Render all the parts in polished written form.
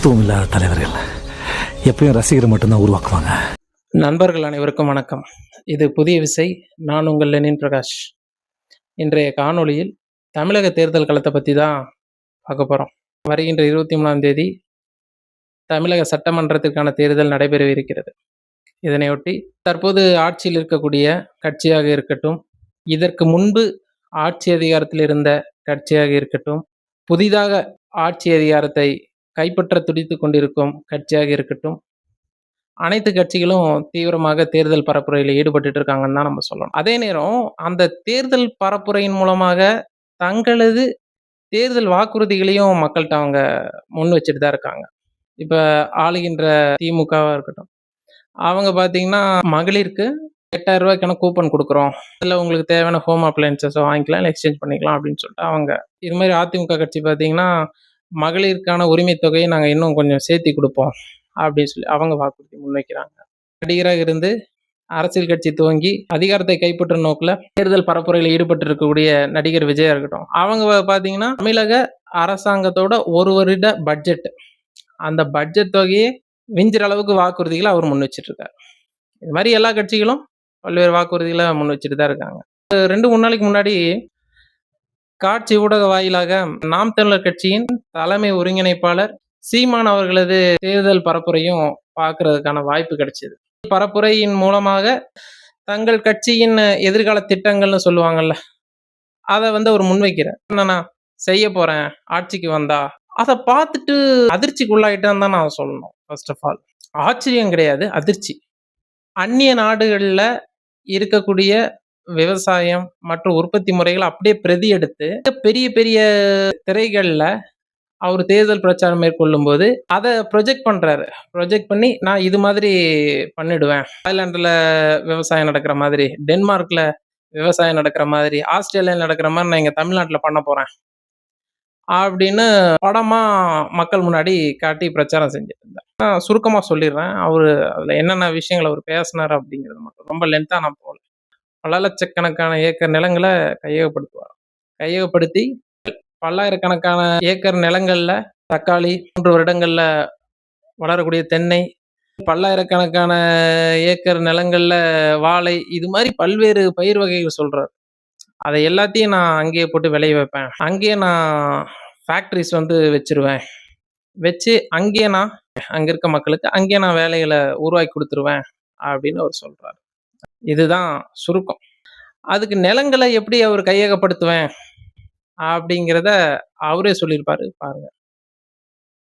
தத்துவம் இல்லாத தலைவர்கள் எப்பயும் ரசிகரை மட்டும்தான் உருவாக்குவாங்க. நண்பர்கள் அனைவருக்கும் வணக்கம். இது புதிய விசை. நான் உங்கள் லெனின் பிரகாஷ். இன்றைய காணொளியில் தமிழக தேர்தல் களத்தை பற்றி தான் பார்க்க போகிறோம். வருகின்ற 23ஆம் தேதி தமிழக சட்டமன்றத்திற்கான தேர்தல் நடைபெறவிருக்கிறது. இதனையொட்டி தற்போது ஆட்சியில் இருக்கக்கூடிய கட்சியாக இருக்கட்டும், இதற்கு முன்பு ஆட்சி அதிகாரத்தில் இருந்த கட்சியாக இருக்கட்டும், புதிதாக ஆட்சி அதிகாரத்தை கைப்பற்ற துடித்து கொண்டிருக்கும் கட்சியாக இருக்கட்டும், அனைத்து கட்சிகளும் தீவிரமாக தேர்தல் பரப்புரையில் ஈடுபட்டு இருக்காங்கன்னு தான் நம்ம சொல்லணும். அதே நேரம் அந்த தேர்தல் பரப்புரையின் மூலமாக தங்களது தேர்தல் வாக்குறுதிகளையும் மக்கள்கிட்ட அவங்க முன் வச்சுட்டு தான் இருக்காங்க. இப்போ ஆளுகின்ற திமுகவாக இருக்கட்டும், அவங்க பார்த்தீங்கன்னா மகளிருக்கு 8,000 ரூபாய்க்கான கூப்பன் கொடுக்குறோம், அதில் உங்களுக்கு தேவையான ஹோம் அப்ளையன்சஸை வாங்கிக்கலாம், இல்லை எக்ஸ்சேஞ்ச் பண்ணிக்கலாம் அப்படின்னு சொல்லிட்டு அவங்க. இது மாதிரி அதிமுக கட்சி பார்த்தீங்கன்னா மகளிருக்கான உரிமை தொகையை நாங்கள் இன்னும் கொஞ்சம் சேர்த்தி கொடுப்போம் அப்படின்னு சொல்லி அவங்க வாக்குறுதி முன்வைக்கிறாங்க. நடிகராக இருந்து அரசியல் கட்சி துவங்கி அதிகாரத்தை கைப்பற்றும் நோக்கில் தேர்தல் பரப்புரையில் ஈடுபட்டு இருக்கக்கூடிய நடிகர் விஜயா இருக்கட்டும், அவங்க பார்த்தீங்கன்னா தமிழக அரசாங்கத்தோட ஒரு வருட பட்ஜெட், அந்த பட்ஜெட் தொகையை விஞ்சுற அளவுக்கு வாக்குறுதிகளை அவர் முன் வச்சுட்டு இருக்காரு. இது மாதிரி எல்லா கட்சிகளும் பல்வேறு வாக்குறுதிகளை முன் வச்சுட்டு தான் இருக்காங்க. 2-3 நாளைக்கு முன்னாடி காட்சி ஊடக வாயிலாக நாம் தமிழர் கட்சியின் தலைமை ஒருங்கிணைப்பாளர் சீமான் அவர்களது தேர்தல் பரப்புரையும் பார்க்கறதுக்கான வாய்ப்பு கிடைச்சது. பரப்புரையின் மூலமாக தங்கள் கட்சியின் எதிர்கால திட்டங்கள்னு சொல்லுவாங்கல்ல, அதை அவர் முன்வைக்கிறார். என்ன நான் செய்ய போறேன் ஆட்சிக்கு வந்தா, அதை பார்த்துட்டு அதிர்ச்சிக்கு உள்ளாயிட்டான்னு தான் நான் சொல்லணும். ஃபர்ஸ்ட் ஆஃப் ஆல் ஆச்சரியம் கிடையாது, அதிர்ச்சி. அந்நிய நாடுகளில் இருக்கக்கூடிய விவசாயம் மற்றும் உற்பத்தி முறைகளை அப்படியே பிரதி எடுத்து பெரிய பெரிய திரைகளில் அவர் தேர்தல் பிரச்சாரம் மேற்கொள்ளும் போது அதை ப்ரொஜெக்ட் பண்றாரு. ப்ரொஜெக்ட் பண்ணி நான் இது மாதிரி பண்ணிடுவேன், தாய்லாண்டில் விவசாயம் நடக்கிற மாதிரி, டென்மார்க்ல விவசாயம் நடக்கிற மாதிரி, ஆஸ்திரேலியாவில் நடக்கிற மாதிரி நான் இங்கே தமிழ்நாட்டில் பண்ண போறேன் அப்படின்னு படமா மக்கள் முன்னாடி காட்டி பிரச்சாரம் செஞ்சுட்டு இருந்தார். நான் சுருக்கமாக சொல்லிடுறேன். அவர் அதில் என்னென்ன விஷயங்கள் அவர் பேசினார் அப்படிங்கிறது மட்டும், ரொம்ப லென்த்தாக நான் போகல. பல லட்சக்கணக்கான ஏக்கர் நிலங்களை கையகப்படுத்துவார். கையகப்படுத்தி பல்லாயிரக்கணக்கான ஏக்கர் நிலங்கள்ல தக்காளி, 3 வருடங்கள்ல வளரக்கூடிய தென்னை, பல்லாயிரக்கணக்கான ஏக்கர் நிலங்கள்ல வாழை, இது மாதிரி பல்வேறு பயிர் வகைகள் சொல்றாரு. அதை எல்லாத்தையும் நான் அங்கேயே போட்டு விளைய வைப்பேன், அங்கேயே நான் ஃபேக்ட்ரிஸ் வச்சிருவேன், வச்சு அங்கேயே நான் அங்க இருக்க மக்களுக்கு அங்கேயே நான் வேலைகளை உருவாக்கி கொடுத்துருவேன் அப்படின்னு அவர் சொல்றாரு. இதுதான் சுருக்கம். அதுக்கு நிலங்களை எப்படி அவர் கையகப்படுத்துவேன் அப்படிங்கிறத அவரே சொல்லியிருப்பாரு, பாருங்க.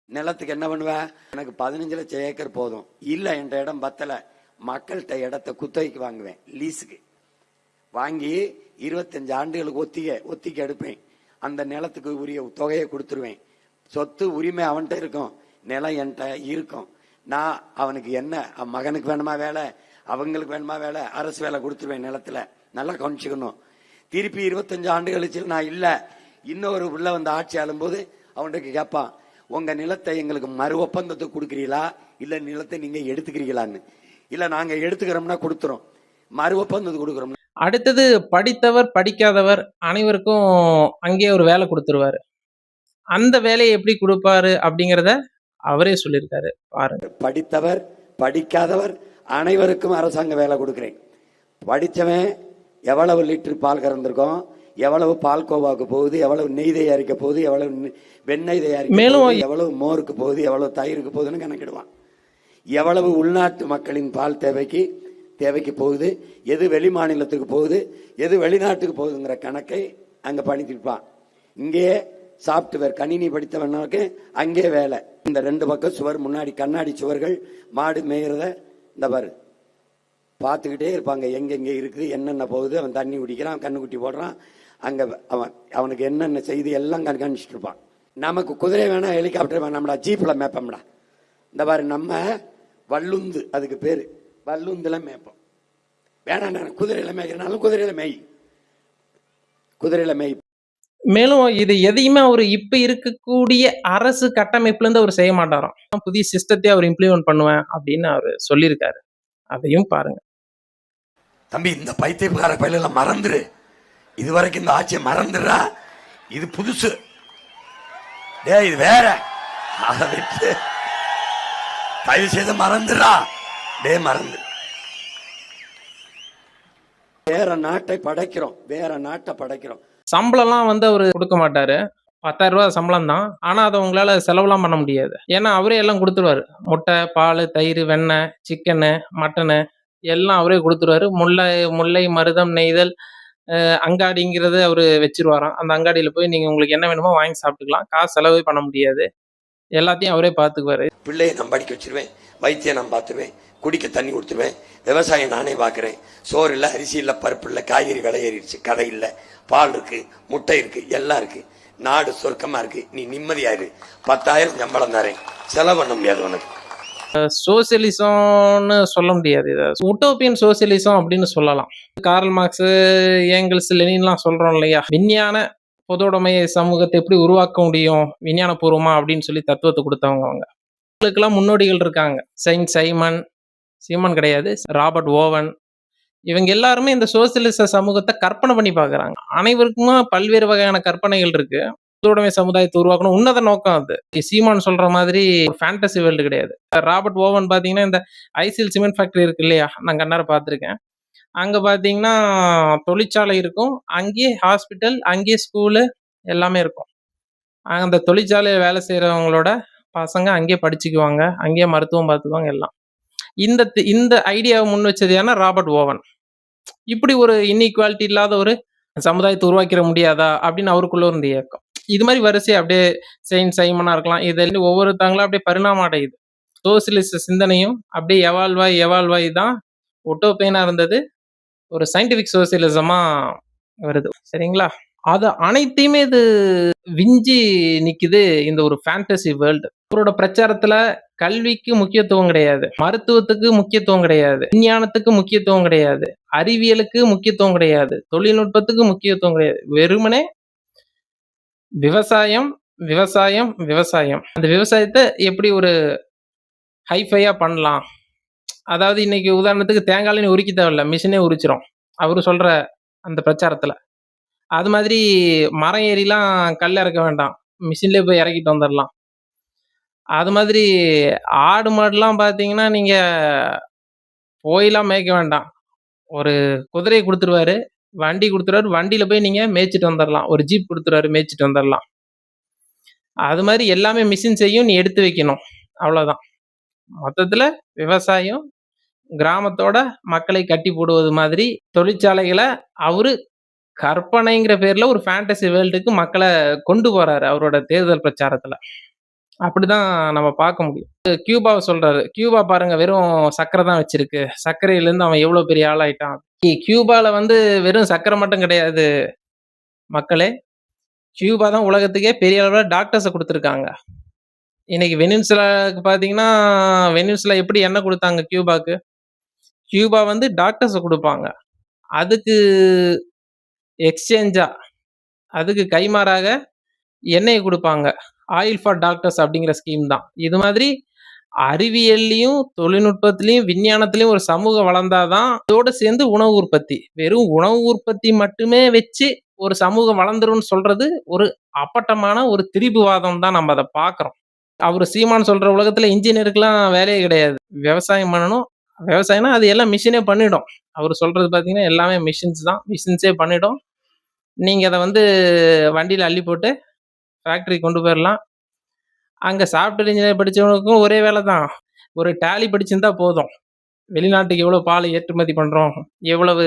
நிலத்துக்கு என்ன பண்ணுவேன், எனக்கு 15 லட்சம் ஏக்கர் போதும், இல்லை என்ற இடம் பத்தல, மக்கள்கிட்ட இடத்த குத்தகைக்கு வாங்குவேன், லீஸுக்கு வாங்கி 25 ஆண்டுகளுக்கு ஒத்திக்க எடுப்பேன், அந்த நிலத்துக்கு உரிய தொகையை கொடுத்துருவேன், சொத்து உரிமை அவன்கிட்ட இருக்கும், நிலம் என்கிட்ட இருக்கும், நான் அவனுக்கு என்ன மகனுக்கு வேணுமா வேலை, அவங்களுக்கு வேணுமா வேலை, அரசு வேலை கொடுத்துருவேன் நிலத்துல. நல்லா கவனிச்சுக்கணும். திருப்பி 25 ஆண்டு கழிச்சு நான் இல்லை இன்னொரு உள்ள ஆட்சி ஆளும்போது அவனுக்கு கேட்பான், உங்க நிலத்தை எங்களுக்கு மறு ஒப்பந்தத்துக்கு கொடுக்குறீங்களா, இல்ல நிலத்தை நீங்க எடுத்துக்கிறீங்களான்னு. இல்ல நாங்க எடுத்துக்கிறோம்னா கொடுத்துறோம், மறு ஒப்பந்தத்துக்கு கொடுக்குறோம். அடுத்தது படித்தவர் படிக்காதவர் அனைவருக்கும் அங்கேயே ஒரு வேலை கொடுத்துருவாரு. அந்த வேலையை எப்படி கொடுப்பாரு அப்படிங்கிறத அவரே சொல்லியிருக்காரு, பாருங்க. படித்தவர் படிக்காதவர் அனைவருக்கும் அரசாங்க வேலை கொடுக்குறேன். படித்தவன் எவ்வளவு லிட்டர் பால் கறந்திருக்கோம், எவ்வளவு பால்கோவாக்கு போகுது, எவ்வளவு நெய் தயாரிக்க போகுது, எவ்வளவு வெண்ணெய் தயாரிக்க, மேலும் எவ்வளவு மோருக்கு போகுது, எவ்வளவு தயிருக்கு போகுதுன்னு கணக்கிடுவான். எவ்வளவு உள்நாட்டு மக்களின் பால் தேவைக்கு போகுது, எது வெளி மாநிலத்துக்கு போகுது, எது வெளிநாட்டுக்கு போகுதுங்கிற கணக்கை அங்க பண்ணிருப்பான். இங்கேயே சாப்ட்வேர் கணினி படித்தவனுக்கு அங்கே வேலை. இந்த 2 பக்கம் சுவர், முன்னாடி கண்ணாடி சுவர்கள், மாடு மேய்கிறத இந்த பாரு பார்த்துக்கிட்டே இருப்பாங்க, எங்கெங்கே இருக்குது, என்னென்ன போகுது, அவன் தண்ணி குடிக்கிறான், கண்ணுக்குட்டி போடுறான், அங்கே அவனுக்கு என்னென்ன செய்தி எல்லாம் கண்காணிச்சுட்டு இருப்பான். நமக்கு குதிரை வேணா, ஹெலிகாப்டர் வேணாம்டா, ஜீப்பில் மேப்பம்டா. இந்த பாரு நம்ம வல்லுந்து, அதுக்கு பேர் வல்லுந்துல மேப்போம். வேணாம் குதிரையில மேய்க்கிறனாலும் குதிரையில மேய். மேலும் இது எதையுமே அவர் இப்ப இருக்கக்கூடிய அரசு கட்டமைப்புல இருந்து அவர் செய்ய மாட்டாராம். புதிய சிஸ்டத்தை அவர் இம்ப்ளிமெண்ட் பண்ணுவேன் அப்படின்னு அவர் சொல்லியிருக்காரு. அதையும் பாருங்க. தம்பி, இந்த பைத்தியக்கார பயில மறந்துரு, இதுவரைக்கும் இந்த ஆட்சியை மறந்துடுறா, இது புதுசு, இது வேற, அதை விட்டு தயவு செய்து மறந்துடா, மறந்து. வேற நாட்டை படைக்கிறோம். சம்பளம்லாம் வந்து அவரு கொடுக்க மாட்டாரு. 10,000 ரூபாய் சம்பளம் தான். ஆனா அதை உங்களால செலவுலாம் பண்ண முடியாது. ஏன்னா அவரே எல்லாம் கொடுத்துருவாரு. முட்டை, பால், தயிர், வெண்ணெய், சிக்கனு, மட்டனு எல்லாம் அவரே கொடுத்துருவாரு. முல்லை, மருதம், நெய்தல், அங்காடிங்கிறது அவரு வச்சிருவாராம். அந்த அங்காடியில போய் நீங்க உங்களுக்கு என்ன வேணுமோ வாங்கி சாப்பிட்டுக்கலாம். காசு செலவே பண்ண முடியாது. எல்லாத்தையும் அவரே பார்த்துக்குவாரு. பிள்ளையை நான் படிக்க வச்சிருவேன், வைத்தியம் நான் பார்த்துருவேன், குடிக்க தண்ணி கொடுத்துருவேன், விவசாயம் நானே பார்க்குறேன். சோறு இல்லை, அரிசி இல்லை, பருப்பு இல்லை, காய்கறி விலை ஏறிடுச்சு, கடை இல்லை, பால் இருக்கு, முட்டை இருக்கு, எல்லாம் இருக்கு. நாடு சொர்க்கமா இருக்கு, நீ நிம்மதியா இரு. 10,000 சம்பளம் தரேன், செலவு பண்ண முடியாது உனக்கு. சோசியலிசம்னு சொல்ல முடியாது. இதை உட்டோப்பியன் சோசியலிசம் அப்படின்னு சொல்லலாம். கார்ல் மார்க்ஸ், ஏங்கல்ஸ், லெனின்லாம் சொல்றோம் இல்லையா, விஞ்ஞான பொதுவுடைமை சமூகத்தை எப்படி உருவாக்க முடியும் விஞ்ஞான பூர்வமா அப்படின்னு சொல்லி தத்துவத்தை கொடுத்தவங்க. அவங்களுக்கெல்லாம் முன்னோடிகள் இருக்காங்க. செயின்ட் சீமன் கிடையாது, ராபர்ட் ஓவன், இவங்க எல்லாருமே இந்த சோசியலிச சமூகத்தை கற்பனை பண்ணி பார்க்குறாங்க. அனைவருக்குமே பல்வேறு வகையான கற்பனைகள் இருக்கு. பொதுவுடைமை சமுதாயத்தை உருவாக்கணும், உன்னத நோக்கம் அது. சீமான் சொல்ற மாதிரி ஃபேண்டசி வேர்ல்டு கிடையாது. ராபர்ட் ஓவன் பார்த்தீங்கன்னா இந்த ஐசிஎல் சிமெண்ட் ஃபேக்டரி இருக்கு இல்லையா, நான் கண்ணார பார்த்துருக்கேன். அங்கே பார்த்தீங்கன்னா தொழிற்சாலை இருக்கும், அங்கேயே ஹாஸ்பிட்டல், அங்கேயே ஸ்கூலு எல்லாமே இருக்கும். அந்த தொழிற்சாலையில் வேலை செய்கிறவங்களோட பசங்க அங்கேயே படிச்சுக்குவாங்க, அங்கேயே மருத்துவம் பார்த்துக்குவாங்க எல்லாம். இந்த ஐடியாவை முன் வச்சது ஏன்னா ராபர்ட் ஓவன். இப்படி ஒரு இன்இக்வாலிட்டி இல்லாத ஒரு சமுதாயத்தை உருவாக்கிட முடியாதா அப்படின்னு அவருக்குள்ள இருந்த இயக்கம். இது மாதிரி வரிசை அப்படியே செயின்ட் சைமனா இருக்கலாம், இதில் ஒவ்வொருத்தங்களும் அப்படியே பரிணாமம் அடையுது. சோசியலிச சிந்தனையும் அப்படியே எவால்வ் ஆகி தான் ஒட்டோப்பியனா இருந்தது ஒரு சயின்டிபிக் சோசியலிசமா வருது. சரிங்களா? அது அனைத்தையுமே இது விஞ்சி நிக்குது இந்த ஒரு ஃபேண்டசி வேர்ல்டு. அவரோட பிரச்சாரத்துல கல்விக்கு முக்கியத்துவம் கிடையாது, மருத்துவத்துக்கு முக்கியத்துவம் கிடையாது, விஞ்ஞானத்துக்கு முக்கியத்துவம் கிடையாது, அறிவியலுக்கு முக்கியத்துவம் கிடையாது, தொழில்நுட்பத்துக்கு முக்கியத்துவம் கிடையாது. வெறுமனே விவசாயம். அந்த விவசாயத்தை எப்படி ஒரு ஹைஃபையா பண்ணலாம். அதாவது இன்னைக்கு உதாரணத்துக்கு தேங்காய் உரிக்க தேவையில்ல, மிஷினே உரிச்சிரும் அவரு சொல்ற அந்த பிரச்சாரத்துல. அது மாதிரி மரம் ஏறிலாம் கல் இறக்க வேண்டாம், மிஷின்லேயே போய் இறக்கிட்டு வந்துடலாம். அது மாதிரி ஆடு மாடுலாம் பார்த்தீங்கன்னா நீங்கள் போயெல்லாம் மேய்க்க வேண்டாம், ஒரு குதிரையை கொடுத்துருவாரு, வண்டி கொடுத்துருவாரு, வண்டியில் போய் நீங்கள் மேய்ச்சிட்டு வந்துடலாம். ஒரு ஜீப் கொடுத்துருவாரு, மேய்ச்சிட்டு வந்துடலாம். அது மாதிரி எல்லாமே மிஷின் செய்யும், நீ எடுத்து வைக்கணும், அவ்வளோதான். மொத்தத்தில் விவசாயம் கிராமத்தோட மக்களை கட்டி போடுவது மாதிரி தொழிற்சாலைகளை அவரு கற்பனைங்கிற பேர்ல ஒரு ஃபேண்டசி வேர்ல்டுக்கு மக்களை கொண்டு போறாரு அவரோட தேர்தல் பிரச்சாரத்துல. அப்படிதான் நம்ம பார்க்க முடியும். கியூபாவை சொல்றாரு, கியூபா பாருங்க வெறும் சர்க்கரை தான் வச்சிருக்கு, சர்க்கரையிலேருந்து அவன் எவ்வளவு பெரிய ஆளாயிட்டான். கியூபால வந்து வெறும் சர்க்கரை மட்டும் கிடையாது மக்களே, கியூபா தான் உலகத்துக்கே பெரிய அளவில் டாக்டர்ஸை கொடுத்துருக்காங்க. இன்னைக்கு வெனின்சுலாவுக்கு பார்த்தீங்கன்னா, வெனின்சுலா எப்படி எண்ணெய் கொடுத்தாங்க கியூபாக்கு, கியூபா வந்து டாக்டர்ஸை கொடுப்பாங்க. அதுக்கு எக்ஸ்சேஞ்சா, அதுக்கு கைமாறாக எண்ணெயை கொடுப்பாங்க. ஆயில் ஃபார் டாக்டர்ஸ் அப்படிங்கிற ஸ்கீம் தான். இது மாதிரி அறிவியல்லையும் தொழில்நுட்பத்திலையும் விஞ்ஞானத்திலையும் ஒரு சமூகம் வளர்ந்தாதான் இதோடு சேர்ந்து உணவு உற்பத்தி. வெறும் உணவு உற்பத்தி மட்டுமே வச்சு ஒரு சமூகம் வளர்ந்துரும்னு சொல்றது ஒரு அப்பட்டமான ஒரு திரிபுவாதம் தான். நம்ம அதை பார்க்குறோம். அவர் சீமான் சொல்ற உலகத்துல இன்ஜினியருக்குலாம் வேலையே கிடையாது, விவசாயம் பண்ணணும். விவசாயம்னா அது எல்லாம் மிஷினே பண்ணிடும். அவர் சொல்றது பார்த்தீங்கன்னா எல்லாமே மிஷின்ஸ் தான், மிஷின்ஸே பண்ணிடும். நீங்கள் அதை வந்து வண்டியில் அள்ளி போட்டு ஃபேக்ட்ரி கொண்டு போயிடலாம். அங்கே சாஃப்ட்வேர் இன்ஜினியர் படித்தவனுக்கும் ஒரே வேலை தான், ஒரு டேலி படிச்சிருந்தா போதும். வெளிநாட்டுக்கு எவ்வளோ பால் ஏற்றுமதி பண்ணுறோம், எவ்வளவு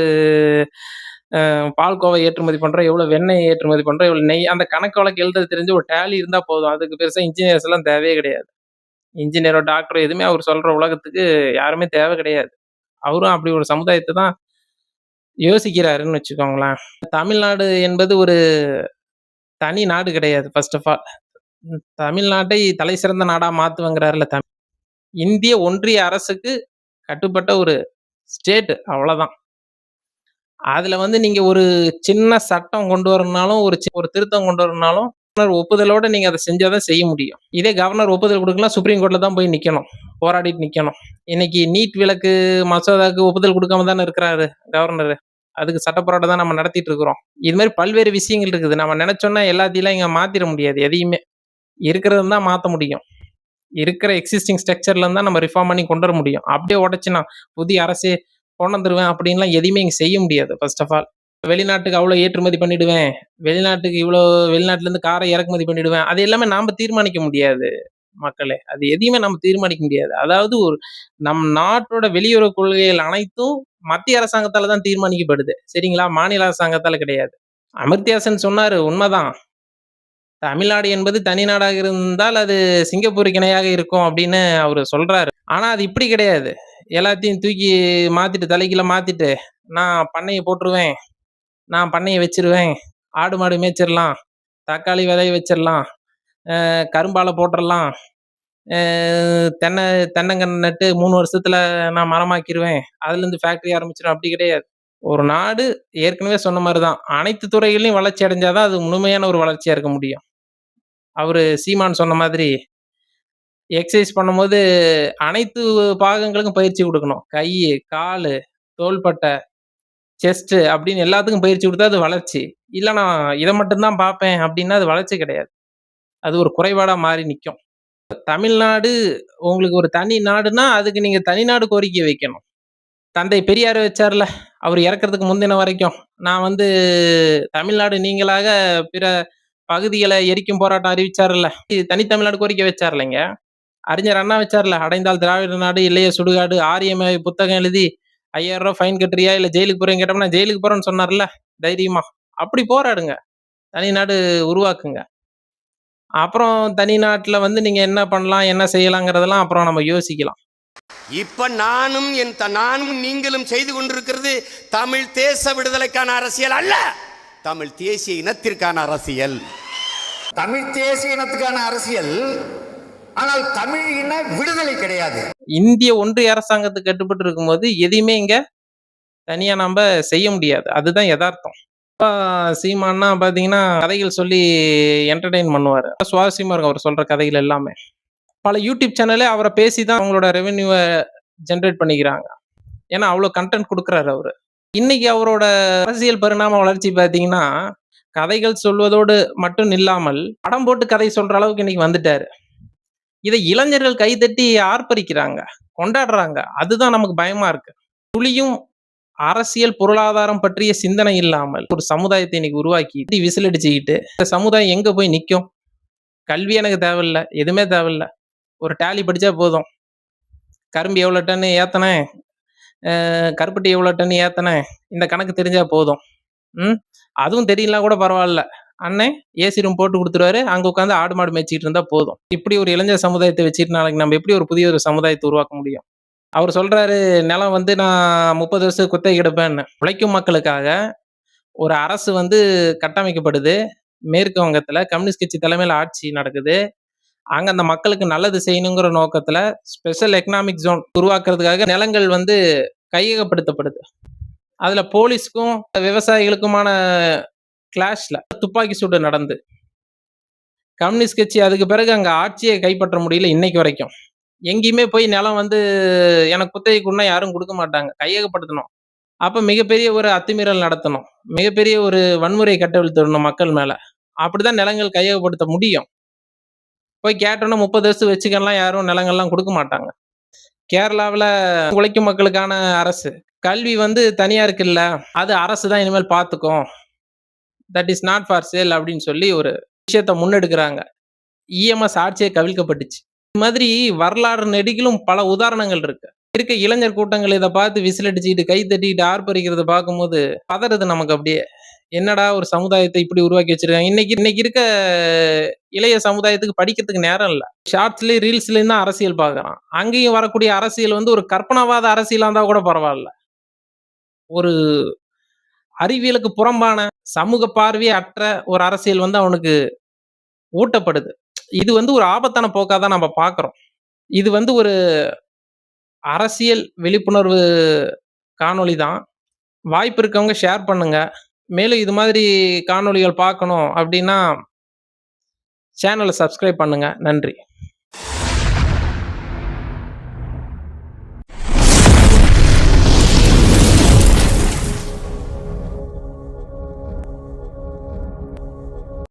பால்கோவை ஏற்றுமதி பண்ணுறோம், எவ்வளோ வெண்ணெய் ஏற்றுமதி பண்ணுறோம், எவ்வளோ நெய், அந்த கணக்கு வழக்கு எழுத தெரிஞ்சு ஒரு டேலி இருந்தால் போதும். அதுக்கு பெருசாக இன்ஜினியர்ஸ் எல்லாம் தேவையே கிடையாது. இன்ஜினியரோ டாக்டரோ எதுவுமே அவர் சொல்கிற உலகத்துக்கு யாருமே தேவை கிடையாது. அவரும் அப்படி ஒரு சமுதாயத்தை தான் யோசிக்கிறாருன்னு வச்சுக்கோங்களேன். தமிழ்நாடு என்பது ஒரு தனி நாடு கிடையாது. ஃபர்ஸ்ட் ஆஃப் ஆல் தமிழ்நாட்டை தலை சிறந்த நாடா மாத்துவங்கிறாருல, இந்திய ஒன்றிய அரசுக்கு கட்டுப்பட்ட ஒரு ஸ்டேட், அவ்வளவுதான். அதுல வந்து நீங்க ஒரு சின்ன சட்டம் கொண்டு வரணும்னாலும் ஒரு திருத்தம் கொண்டு வரணும்னாலும் கவர்னர் ஒப்புதலோட நீங்க அதை செஞ்சாதான் செய்ய முடியும். இதே கவர்னர் ஒப்புதல் கொடுக்கலாம், சுப்ரீம் கோர்ட்ல தான் போய் நிக்கணும், போராடிட்டு நிக்கணும். இன்னைக்கு நீட் விலக்கு மசோதாவுக்கு ஒப்புதல் கொடுக்காம தானே இருக்கிறாரு கவர்னர். அதுக்கு சட்ட போராட்டம் தான் நம்ம நடத்திட்டு இருக்கிறோம். இது மாதிரி பல்வேறு விஷயங்கள் இருக்குது. நம்ம நினைச்சோன்னா எல்லாத்தையும் இங்க மாத்திர முடியாது, எதையுமே இருக்கிறது தான் மாற்ற முடியும். இருக்கிற எக்ஸிஸ்டிங் ஸ்ட்ரக்சர்ல இருந்தா நம்ம ரிஃபார்ம் பண்ணி கொண்டு வர முடியும். அப்படியே உடைச்சு நான் புதிய அரசே கொண்டு வந்துருவேன் அப்படின்லாம் எதையுமே இங்க செய்ய முடியாது. ஃபர்ஸ்ட் ஆஃப் ஆல் வெளிநாட்டுக்கு அவ்வளோ ஏற்றுமதி பண்ணிடுவேன், வெளிநாட்டுக்கு இவ்வளோ, வெளிநாட்டுல இருந்து காரை இறக்குமதி பண்ணிடுவேன், அது எல்லாமே நாம தீர்மானிக்க முடியாது மக்களே. அது எதையுமே நம்ம தீர்மானிக்க முடியாது. அதாவது ஒரு நம் நாட்டோட வெளியுறவு கொள்கைகள் அனைத்தும் மத்திய அரசாங்கத்தால தான் தீர்மானிக்கப்படுது. சரிங்களா? மாநில அரசாங்கத்தால கிடையாது. அமர்த்தியாசன் சொன்னாரு, உண்மைதான். தமிழ்நாடு என்பது தனி நாடாக இருந்தால் அது சிங்கப்பூருக்கு இணையாக இருக்கும் அப்படின்னு அவரு சொல்றாரு. ஆனா அது இப்படி கிடையாது. எல்லாத்தையும் தூக்கி மாத்திட்டு, தலைகீழ மாத்திட்டு, நான் பண்ணைய போட்டுருவேன், நான் பண்ணைய வச்சிருவேன், ஆடு மாடு மேய்ச்சிடலாம், தக்காளி விதைய வச்சிடலாம், கரும்பால போட்டுடலாம், தென்னை தென்னங்கன்று நட்டு 3 வருஷத்துல நான் மரமாக்கிருவேன், அதுல இருந்து ஃபேக்டரி ஆரம்பிச்சிடும். அப்படி கிடையாது. ஒரு நாடு ஏற்கனவே சொன்ன மாதிரிதான், அனைத்து துறைகளையும் வளர்ச்சி அடைஞ்சாதான் அது முழுமையான ஒரு வளர்ச்சியா இருக்க முடியும். அவரு சீமான் சொன்ன மாதிரி எக்ஸசைஸ் பண்ணும்போது அனைத்து பாகங்களுக்கும் பயிற்சி கொடுக்கணும். கை, காலு, தோள்பட்டை, செஸ்ட் அப்படின்னு எல்லாத்துக்கும் பயிற்சி கொடுத்தா அது வளர்ச்சி. இல்ல நான் இதை மட்டும்தான் பார்ப்பேன் அப்படின்னா அது வளர்ச்சி கிடையாது. அது ஒரு குறைபாடா மாறி நிற்கும். தமிழ்நாடு உங்களுக்கு ஒரு தனி நாடுனா அதுக்கு நீங்க தனிநாடு கோரிக்கை வைக்கணும். தந்தை பெரியார் வச்சார்ல, அவர் இறக்கறதுக்கு முந்தின வரைக்கும், நான் வந்து தமிழ்நாடு நீங்களாக பிற பகுதிகளை எரிக்கும் போராட்டம் அறிவிச்சார்ல, தனித்தமிழ்நாடு கோரிக்கை வச்சார்லைங்க. அறிஞர் அண்ணா வச்சார்ல, அடைந்தால் திராவிட நாடு இல்லையே சுடுகாடு, ஆரியமை புத்தகம் எழுதி 5000 ரூபாய் ஃபைன் கட்டுறியா இல்ல ஜெயிலுக்கு போறேன்னு கேட்டோம்னா ஜெயிலுக்கு போறேன்னு சொன்னார்ல தைரியமா. அப்படி போராடுங்க, தனிநாடு உருவாக்குங்க. அப்புறம் தனிநாட்டுல வந்து நீங்க என்ன பண்ணலாம், என்ன செய்யலாங்கிறதெல்லாம் அப்புறம் நம்ம யோசிக்கலாம். இப்ப நானும் நீங்களும் செய்து கொண்டிருக்கிறது தமிழ் தேச விடுதலைக்கான அரசியல் அல்ல, தமிழ் தேசிய இனத்திற்கான அரசியல். தமிழ் தேசிய இனத்துக்கான அரசியல், ஆனால் தமிழ் இன விடுதலை கிடையாது. இந்திய ஒன்றிய அரசாங்கத்துக்கு கட்டுப்பட்டு இருக்கும்போது எதையுமே இங்க தனியா நம்ம செய்ய முடியாது. அதுதான் யதார்த்தம். சீமானா பாத்தீங்கன்னா கதைகள் சொல்லி என்டர்டெயின் பண்ணுவாரு. சுவாரஸ்யமா இருக்கும் அவர் சொல்ற கதைகள் எல்லாமே. பல யூடியூப் சேனலே அவரை பேசிதான் அவங்களோட ரெவென்யூவை ஜென்ரேட் பண்ணிக்கிறாங்க. ஏன்னா அவ்வளவு கண்டென்ட் கொடுக்குறாரு அவரு. இன்னைக்கு அவரோட அரசியல் பரிணாம வளர்ச்சி பாத்தீங்கன்னா கதைகள் சொல்வதோடு மட்டும் இல்லாமல் படம் போட்டு கதை சொல்ற அளவுக்கு இன்னைக்கு வந்துட்டாரு. இதை இளைஞர்கள் கைதட்டி ஆர்ப்பரிக்கிறாங்க, கொண்டாடுறாங்க. அதுதான் நமக்கு பயமா இருக்கு. துளியும் அரசியல் பொருளாதாரம் பற்றிய சிந்தனை இல்லாமல் ஒரு சமுதாயத்தை இன்னைக்கு உருவாக்கி விசில் அடிச்சுக்கிட்டு இந்த சமுதாயம் எங்க போய் நிற்கும்? கல்வி எனக்கு தேவையில்லை, எதுவுமே தேவையில்லை, ஒரு டேலி படிச்சா போதும், கரும்பு எவ்வளோ டன்னு ஏத்தனேன், கருப்பட்டி எவ்வளோ டன்னு ஏத்தனேன், இந்த கணக்கு தெரிஞ்சா போதும். அதுவும் தெரியலாம் கூட பரவாயில்ல, அண்ணன் ஏசி ரூம் போட்டு கொடுத்துருவாரு, அங்க உட்காந்து ஆடு மாடு மேய்ச்சிட்டு இருந்தா போதும். இப்படி ஒரு இளைஞர் சமுதாயத்தை வச்சுட்டு நாளைக்கு நம்ம எப்படி ஒரு புதிய ஒரு சமுதாயத்தை உருவாக்க முடியும்? அவர் சொல்றாரு, நிலம் வந்து நான் 30 வருஷம் குத்தகை எடுப்பேன்னு. உழைக்கும் மக்களுக்காக ஒரு அரசு வந்து கட்டமைக்கப்படுது. மேற்கு வங்கத்துல கம்யூனிஸ்ட் கட்சி தலைமையில ஆட்சி நடக்குது. அங்க அந்த மக்களுக்கு நல்லது செய்யணுங்கிற நோக்கத்துல ஸ்பெஷல் எக்கனாமிக் ஜோன் உருவாக்குறதுக்காக நிலங்கள் வந்து கையகப்படுத்தப்படுது. அதுல போலீஸ்க்கும் விவசாயிகளுக்குமான கிளாஷ்ல துப்பாக்கி சூடு நடந்து கம்யூனிஸ்ட் கட்சி அதுக்கு பிறகு அங்க ஆட்சியை கைப்பற்ற முடியல. இன்னைக்கு வரைக்கும் எங்கேயுமே போய் நிலம் வந்து எனக்கு குத்தகைக்குன்னா யாரும் கொடுக்க மாட்டாங்க, கையகப்படுத்தணும். அப்ப மிகப்பெரிய ஒரு அத்துமீறல் நடத்தணும், மிகப்பெரிய ஒரு வன்முறை கட்டவிழ்த்துடணும் மக்கள் மேல. அப்படிதான் நிலங்கள் கையகப்படுத்த முடியும். போய் கேட்டோன்னா 30 வருஷம் வச்சுக்கலாம், யாரும் நிலங்கள்லாம் கொடுக்க மாட்டாங்க. கேரளாவில் உழைக்கும் மக்களுக்கான அரசு கல்வி வந்து தனியாருக்கு இல்லை, அது அரசு தான் இனிமேல் பார்த்துக்கும், that is not for sale அப்படின்னு சொல்லி ஒரு விஷயத்த முன்னெடுக்கிறாங்க. இஎம்எஸ் ஆட்சியை கவிழ்க்கப்பட்டுச்சு. இது மாதிரி வரலாறு நெடுகிலும் பல உதாரணங்கள் இருக்கு. இருக்க இளைஞர் கூட்டங்கள் இதை பார்த்து விசில் அடிச்சுக்கிட்டு கை தட்டிக்கிட்டு ஆர்ப்பரிக்கிறத பார்க்கும்போது பதறது நமக்கு. அப்படியே என்னடா ஒரு சமுதாயத்தை இப்படி உருவாக்கி வச்சிருக்காங்க. இன்னைக்கு இருக்க இளைய சமுதாயத்துக்கு படிக்கிறதுக்கு நேரம் இல்லை. ஷார்ட்ஸ்லயும் ரீல்ஸ்லயும் தான் அரசியல் பார்க்கறான். அங்கேயும் வரக்கூடிய அரசியல் வந்து ஒரு கற்பனாவாத அரசியலா இருந்தா கூட பரவாயில்ல, ஒரு அறிவியலுக்கு புறம்பான சமூக பார்வையே அற்ற ஒரு அரசியல் வந்து அவனுக்கு ஊட்டப்படுது. இது வந்து ஒரு ஆபத்தான போக்காதான் நம்ம பார்க்கிறோம். இது வந்து ஒரு அரசியல் விழிப்புணர்வு காணொளி தான். வாய்ப்பு இருக்கவங்க ஷேர் பண்ணுங்க. மேலும் இது மாதிரி காணொளிகள் பார்க்கணும் அப்படின்னா சேனலை சப்ஸ்கிரைப் பண்ணுங்க. நன்றி.